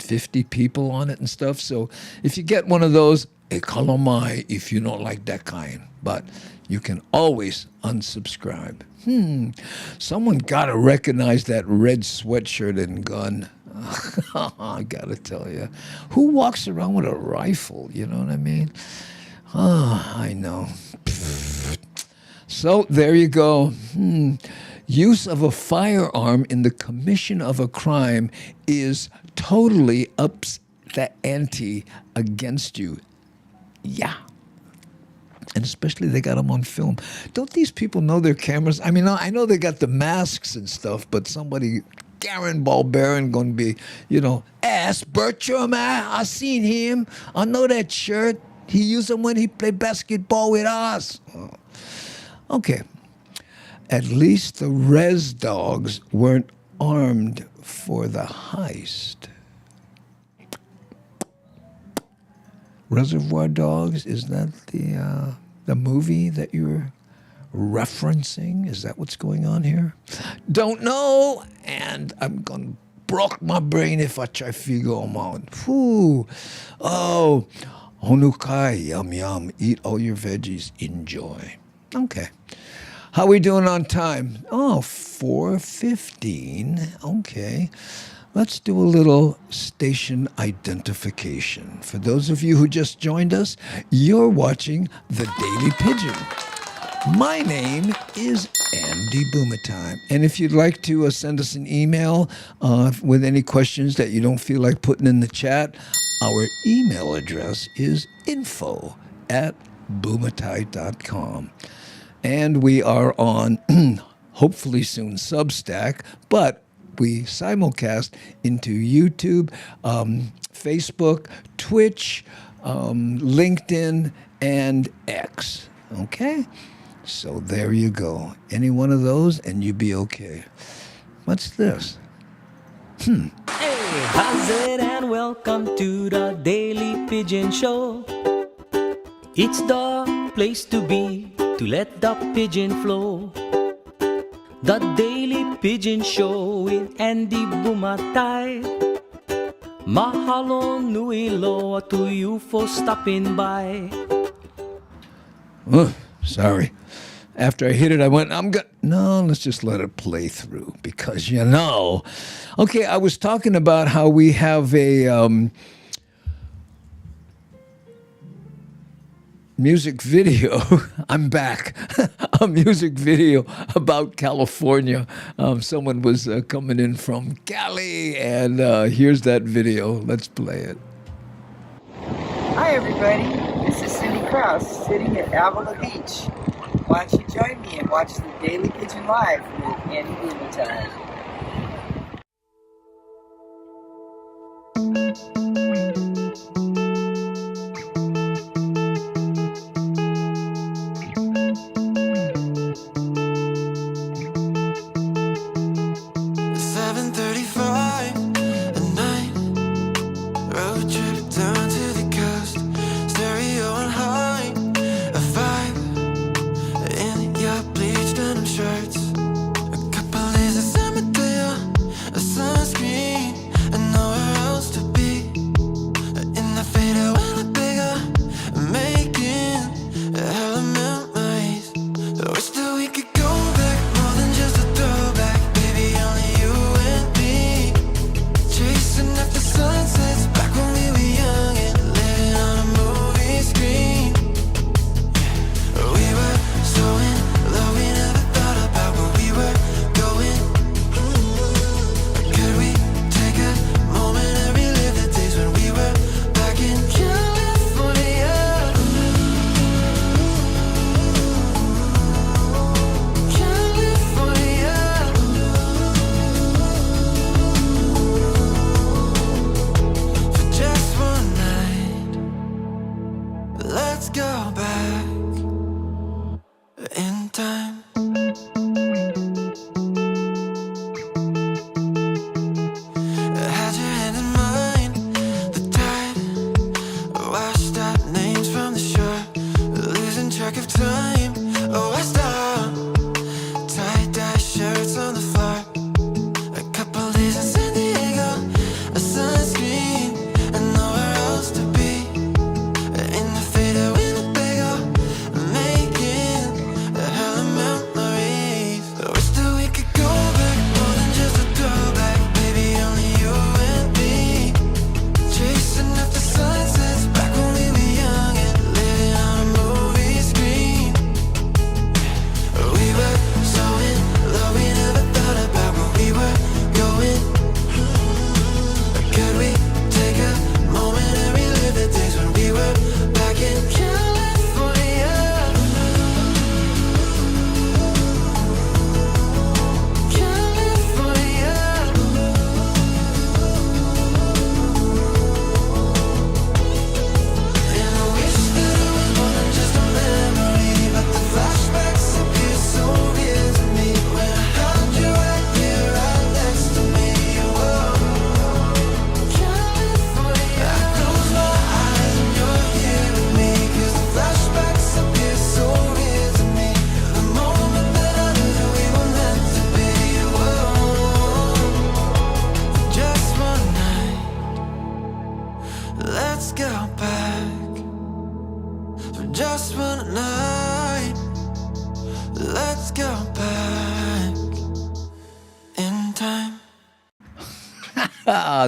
50 people on it and stuff. So if you get one of those, economai if you don't like that kind. But you can always unsubscribe. Someone gotta recognize that red sweatshirt and gun. I gotta tell you, who walks around with a rifle? You know what I mean? Oh, I know. So there you go. Use of a firearm in the commission of a crime is totally ups the ante against you. Yeah. And especially they got them on film. Don't these people know their cameras? I mean, I know they got the masks and stuff, but somebody, Garen Balbaran, going to be, ask Bertram, I seen him. I know that shirt. He used them when he played basketball with us. Oh. Okay. At least the res dogs weren't armed for the heist. Reservoir Dogs, is that the movie that you're referencing? Is that what's going on here? Don't know, and I'm going to broke my brain if I try to figure them out. Whew. Oh, Honukai, yum yum. Eat all your veggies. Enjoy. Okay. How we doing on time? Oh, 4:15. Okay. Let's do a little station identification. For those of you who just joined us, you're watching The Daily Pidgin. My name is Andy Bumatai. And if you'd like to send us an email with any questions that you don't feel like putting in the chat, our email address is info@bumatai.com. And we are on, hopefully soon, Substack, but we simulcast into YouTube, Facebook, Twitch, LinkedIn, and X. Okay? So there you go. Any one of those, and you'd be okay. What's this? Hey, how's it, and welcome to the Daily Pidgin Show. It's the place to be, to let the pigeon flow. The Daily Pidgin Show with Andy Bumatai. Mahalo nui loa to you for stopping by. Oh, sorry. After I hit it, I went, no, let's just let it play through because, Okay, I was talking about how we have a music video. I'm back. A music video about California. Someone was coming in from Cali, and here's that video. Let's play it. Hi everybody, this is Cindy Krause sitting at Avila Beach. Why don't you join me and watch the Daily Pigeon Live with Andy Bumatai.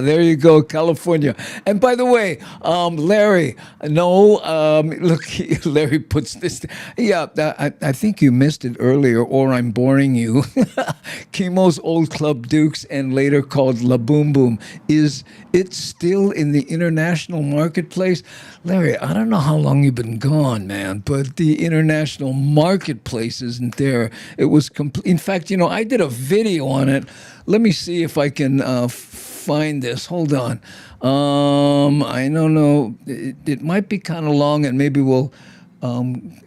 There you go, California. And by the way, Larry, no, look, Larry puts this. Yeah, I think you missed it earlier, or I'm boring you. Chemo's Old Club Dukes, and later called La Boom Boom, is it still in the international marketplace? Larry, I don't know how long you've been gone, man, but the international marketplace isn't there. It was complete. In fact, I did a video on it. Let me see if I can find this. Hold on. I don't know. It might be kind of long, and maybe we'll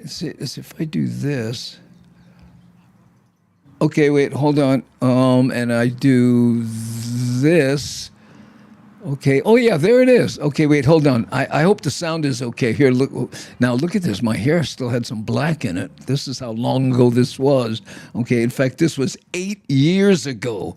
see if I do this. Okay, wait, hold on. And I do this. Okay. Oh yeah, there it is. Okay, wait, hold on. I hope the sound is okay. Here, look. Now look at this. My hair still had some black in it. This is how long ago this was. Okay. In fact, this was 8 years ago.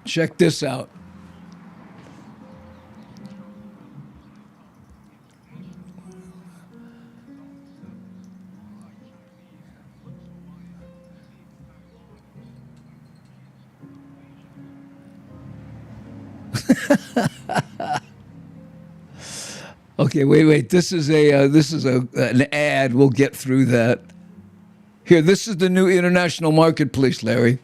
Check this out. Okay, wait. This is an ad. We'll get through that. Here, this is the new international marketplace, Larry.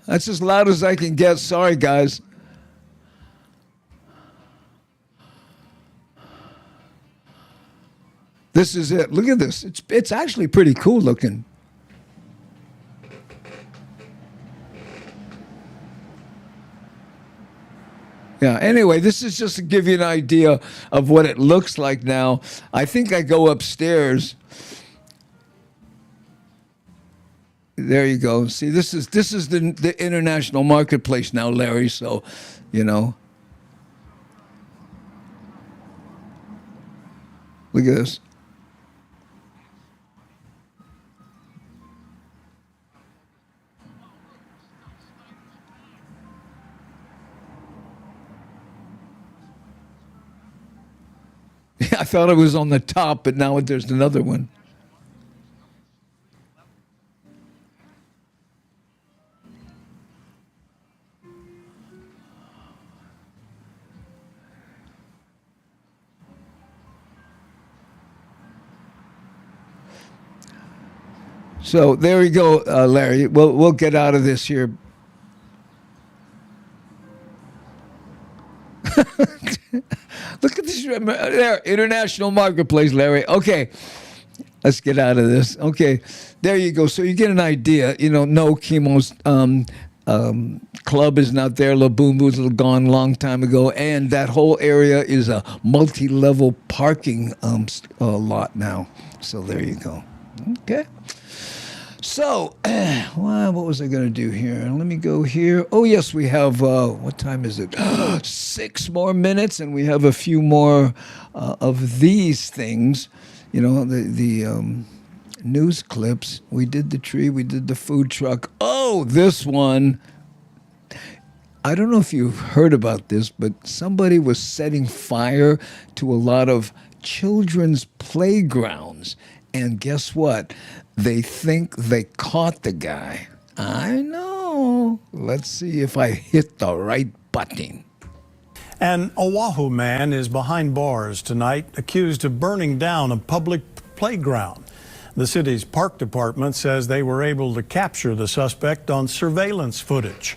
That's as loud as I can get. Sorry, guys. This is it. Look at this. It's actually pretty cool looking. Yeah, anyway, this is just to give you an idea of what it looks like now. I think I go upstairs. There you go. See, this is the international marketplace now, Larry. So, you know. Look at this. I thought it was on the top, but now there's another one. So there we go, Larry. We'll get out of this here. Look at this there, international marketplace, Larry. Okay, let's get out of this. Okay, there you go. So you get an idea. You know, no Chemo's club is not there. La Boom Boom's gone a long time ago, and that whole area is a multi-level parking lot now. So there you go. Okay. So, what was I going to do here? Let me go here. Oh, yes, we have, what time is it? 6 more minutes, and we have a few more of these things. You know, the news clips. We did the tree. We did the food truck. Oh, this one. I don't know if you've heard about this, but somebody was setting fire to a lot of children's playgrounds. And guess what? They think they caught the guy. I know. Let's see if I hit the right button. An Oahu man is behind bars tonight, accused of burning down a public playground. The city's park department says they were able to capture the suspect on surveillance footage.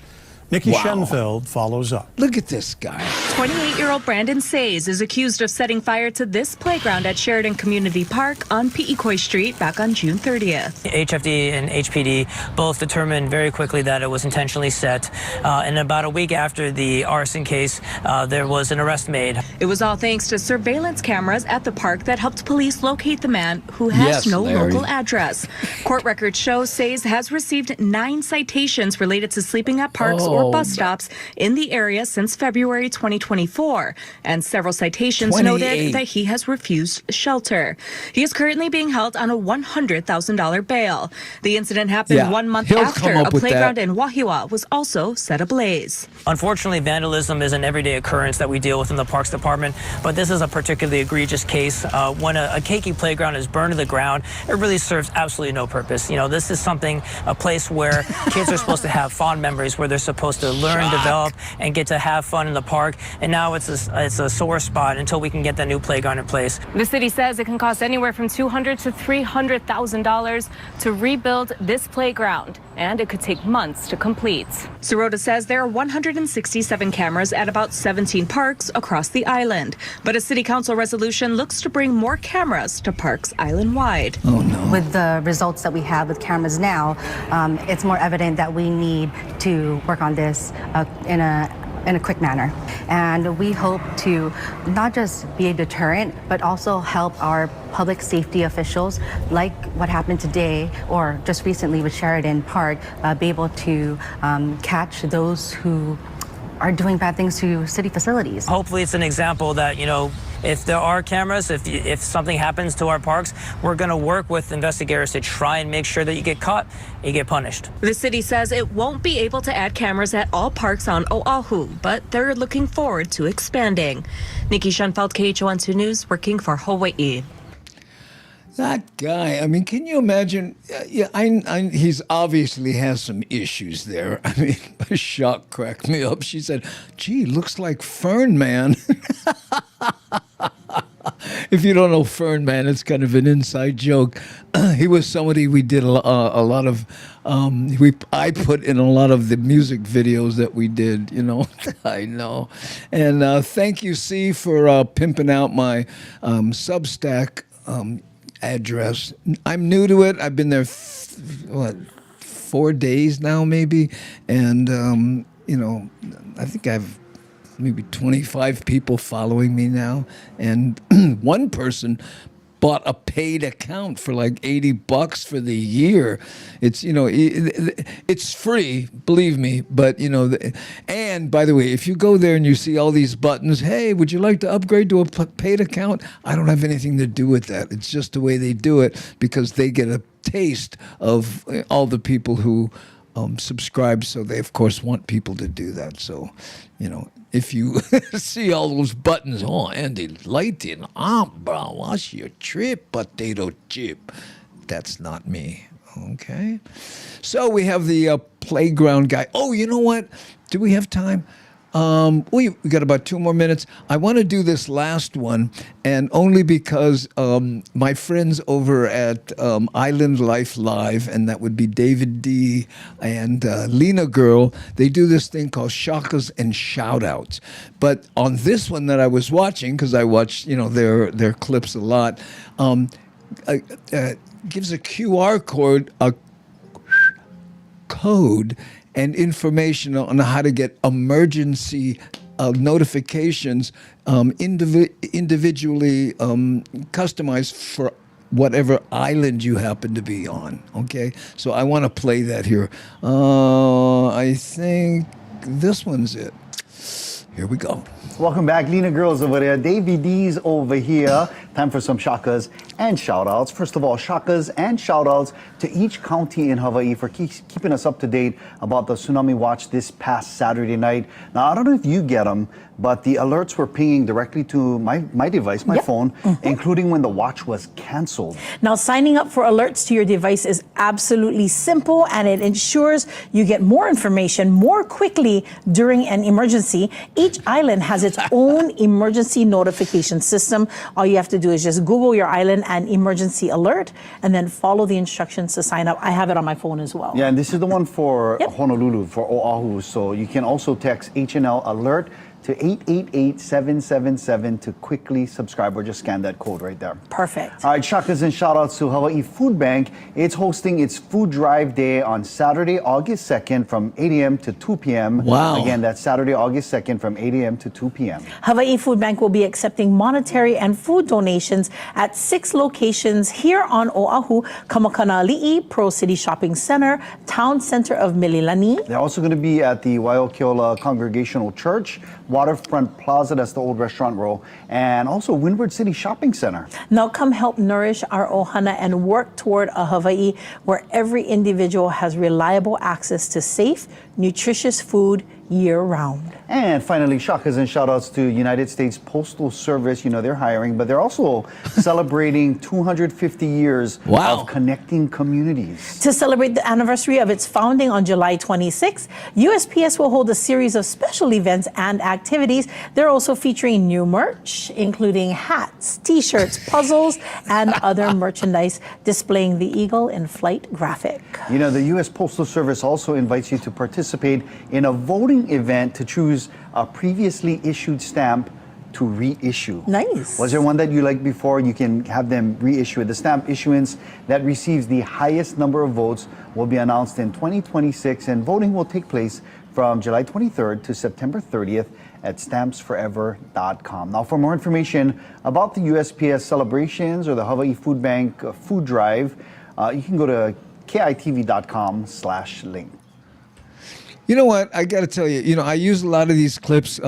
Nikki Schenfeld follows up. Look at this guy. 28-year-old Brandon Says is accused of setting fire to this playground at Sheridan Community Park on Pi'ikoi Street back on June 30th. HFD and HPD both determined very quickly that it was intentionally set. And about a week after the arson case, there was an arrest made. It was all thanks to surveillance cameras at the park that helped police locate the man who has no local address. Court records show Says has received 9 citations related to sleeping at parks or bus stops in the area since February 2024, and several citations noted that he has refused shelter. He is currently being held on a $100,000 bail. The incident happened 1 month after a playground in Wahiawa was also set ablaze. Unfortunately, vandalism is an everyday occurrence that we deal with in the Parks Department, but this is a particularly egregious case. When a keiki playground is burned to the ground, it really serves absolutely no purpose. You know, this is a place where kids are supposed to have fond memories, where they're supposed to learn, develop, and get to have fun in the park. And now it's a sore spot until we can get the new playground in place. The city says it can cost anywhere from $200,000 to $300,000 to rebuild this playground, and it could take months to complete. Sirota says there are 167 cameras at about 17 parks across the island, but a city council resolution looks to bring more cameras to parks island-wide. Oh no. With the results that we have with cameras now, it's more evident that we need to work on this in a quick manner. And we hope to not just be a deterrent, but also help our public safety officials, like what happened today or just recently with Sheridan Park, be able to catch those who are doing bad things to city facilities. Hopefully it's an example that, you know, if there are cameras, if something happens to our parks, we're going to work with investigators to try and make sure that you get caught, you get punished. The city says it won't be able to add cameras at all parks on Oahu, but they're looking forward to expanding. Nikki Schoenfeld, KHON2 News, working for Hawaii. That guy, I mean, can you imagine? He's obviously has some issues there. I mean, Shock cracked me up. She said, gee, looks like Fern Man. If you don't know Fern Man, it's kind of an inside joke. He was somebody we did a lot of, I put in a lot of the music videos that we did, you know. I know. And thank you, C, for pimping out my Substack address. I'm new to it. I've been there, 4 days now, maybe. And, you know, I think I've maybe 25 people following me now. And one person bought a paid account for like $80 for the year. It's, you know, it's free, believe me. But, you know, and by the way, if you go there and you see all these buttons, hey, would you like to upgrade to a paid account? I don't have anything to do with that. It's just the way they do it because they get a taste of all the people who subscribe. So they, of course, want people to do that. So, you know, if you see all those buttons, oh, Andy, lighting, bro, what's your trip, potato chip? That's not me, okay? So we have the playground guy. Oh, you know what? Do we have time? We got about 2 more minutes. I want to do this last one, and only because my friends over at Island Life Live, and that would be David D. and Lena Girl, they do this thing called Shakas and Shoutouts. But on this one that I was watching, because I watch, you know, their clips a lot, gives a QR code and information on how to get emergency notifications individually customized for whatever island you happen to be on, okay? So I want to play that here. I think this one's it. Here we go. Welcome back. Lena Girls over there. Davey D's over here. Time for some shakas and shout-outs. First of all, shakas and shout-outs to each county in Hawaii for keeping us up to date about the tsunami watch this past Saturday night. Now, I don't know if you get them, but the alerts were pinging directly to my device, my phone, including when the watch was canceled. Now, signing up for alerts to your device is absolutely simple, and it ensures you get more information more quickly during an emergency. Each island has its own emergency notification system. All you have to do is just Google your island and emergency alert, and then follow the instructions to sign up. I have it on my phone as well. Yeah, and this is the one for Honolulu, for Oahu. So you can also text HNL alert to 888-777 to quickly subscribe, or just scan that code right there. Perfect. All right, shakas and shout-outs to Hawaii Food Bank. It's hosting its Food Drive Day on Saturday, August 2nd from 8 a.m. to 2 p.m. Wow. Again, that's Saturday, August 2nd from 8 a.m. to 2 p.m. Hawaii Food Bank will be accepting monetary and food donations at 6 locations here on Oahu: Kamakanali'i, Pro City Shopping Center, Town Center of Mililani. They're also going to be at the Waiokiola Congregational Church, Waterfront Plaza, that's the old restaurant row, and also Windward City Shopping Center. Now come help nourish our ohana and work toward a Hawaii where every individual has reliable access to safe, nutritious food year-round. And finally, shakas and shout-outs to United States Postal Service. You know, they're hiring, but they're also celebrating 250 years of connecting communities. To celebrate the anniversary of its founding on July 26, USPS will hold a series of special events and activities. They're also featuring new merch, including hats, t-shirts, puzzles, and other merchandise displaying the Eagle in Flight graphic. You know, the U.S. Postal Service also invites you to participate in a voting event to choose a previously issued stamp to reissue. Nice. Was there one that you liked before? You can have them reissue it. The stamp issuance that receives the highest number of votes will be announced in 2026, and voting will take place from July 23rd to September 30th at stampsforever.com. Now, for more information about the USPS celebrations or the Hawaii Food Bank food drive, you can go to kitv.com/link. You know what? I got to tell you, I use a lot of these clips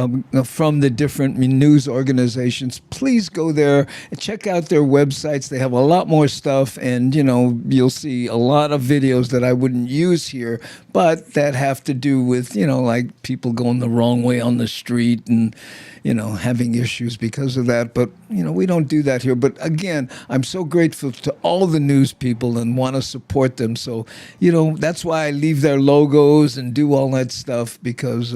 from the different news organizations. Please go there and check out their websites. They have a lot more stuff, and, you'll see a lot of videos that I wouldn't use here, but that have to do with, like people going the wrong way on the street and, having issues because of that. But, we don't do that here. But again, I'm so grateful to all the news people and want to support them. So, that's why I leave their logos and do all that stuff because,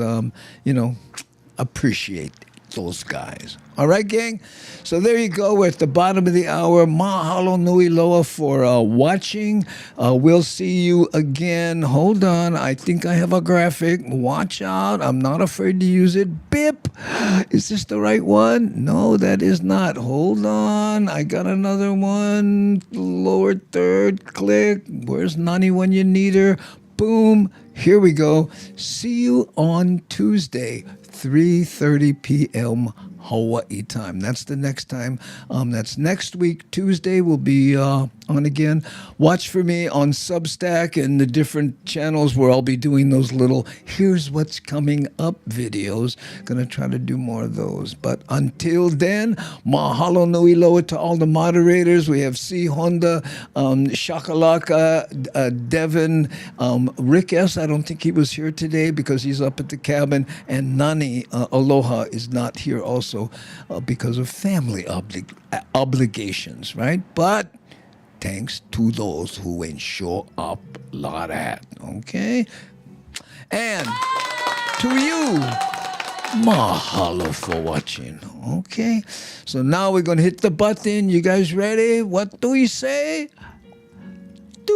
appreciate those guys. All right, gang? So there you go. We're at the bottom of the hour. Mahalo nui loa for watching. We'll see you again. Hold on. I think I have a graphic. Watch out. I'm not afraid to use it. Bip. Is this the right one? No, that is not. Hold on. I got another one. Lower third. Click. Where's Nani when you need her? Boom. Here we go. See you on Tuesday, 3:30 p.m. Hawaii time. That's the next time. That's next week. Tuesday will be on again. Watch for me on Substack and the different channels where I'll be doing those little here's what's coming up videos. Gonna try to do more of those. But until then, mahalo nui loa to all the moderators. We have C. Honda, Shakalaka, Devin, Rick S. I don't think he was here today because he's up at the cabin. And Nani Aloha is not here also because of family obligations, right? But thanks to those who ensure up lot at, okay? And to you, mahalo for watching, okay? So now we're going to hit the button. You guys ready? What do we say? Do